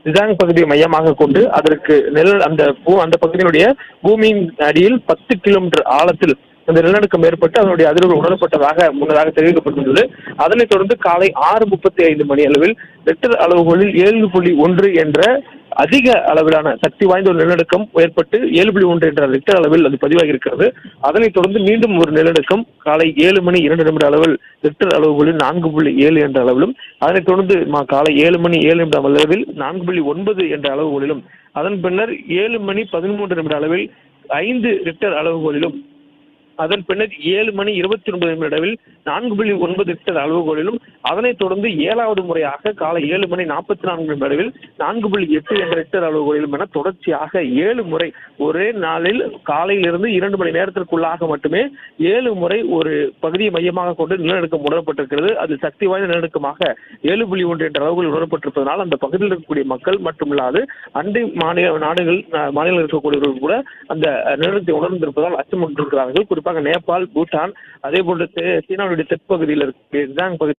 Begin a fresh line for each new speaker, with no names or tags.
திசாங் பகுதியை மையமாக கொண்டு அதற்கு அந்த பகுதியினுடைய பூமியின் அடியில் 10 கிலோமீட்டர் ஆழத்தில் அந்த நிலநடுக்கம் ஏற்பட்டு அதனுடைய அதிர்வு உணரப்பட்டதாக முன்னதாக தெரிவிக்கப்பட்டுள்ளது. அதனைத் தொடர்ந்து காலை 6:35 மணி அளவில் ரிக்டர் அளவுகோலில் 7.1 என்ற அதிக அளவிலான சக்தி வாய்ந்த ஒரு நிலநடுக்கம் ஏற்பட்டு 7.1 என்ற ரிக்டர் அளவில் அது பதிவாகி இருக்கிறது. அதனைத் தொடர்ந்து மீண்டும் ஒரு நிலநடுக்கம் காலை 7:02 அளவில் ரிக்டர் அளவுகோலில் 4.7 என்ற அளவிலும், அதனைத் தொடர்ந்து காலை 7:07 அளவில் 4.9 என்ற அளவுகோலிலும், அதன் பின்னர் 7:13 அளவில் 5 ரிக்டர் அளவுகோலிலும், அதன் பின்னர் 7:29 அளவில் 4.9 ரிக்டர் அளவுகோலிலும், அதனைத் தொடர்ந்து 7வது முறையாக காலை 7:44 அளவில் 4.8 என்ற ரிக்டர் அளவுகோலிலும் என தொடர்ச்சியாக 7 முறை ஒரே நாளில் காலையிலிருந்து 2 மணி நேரத்திற்குள்ளாக மட்டுமே 7 முறை ஒரு பகுதியை மையமாக கொண்டு நிலநடுக்கம் உணரப்பட்டிருக்கிறது. அது சக்தி வாய்ந்த நிலநடுக்கமாக 7.1 என்ற அளவுகள் உணரப்பட்டிருப்பதனால் அந்த பகுதியில் இருக்கக்கூடிய மக்கள் மட்டுமில்லாது அண்டை மாநிலங்கள் இருக்கக்கூடியவர்கள் கூட அந்த நிலநடுக்கத்தை உணர்ந்திருப்பதால் அச்சம் கொண்டிருக்கிறார்கள். குறிப்பாக நேபாள், பூட்டான், அதே போன்று சீனாவுடைய தெற்பகுதியில் இருக்கக்கூடிய பகுதி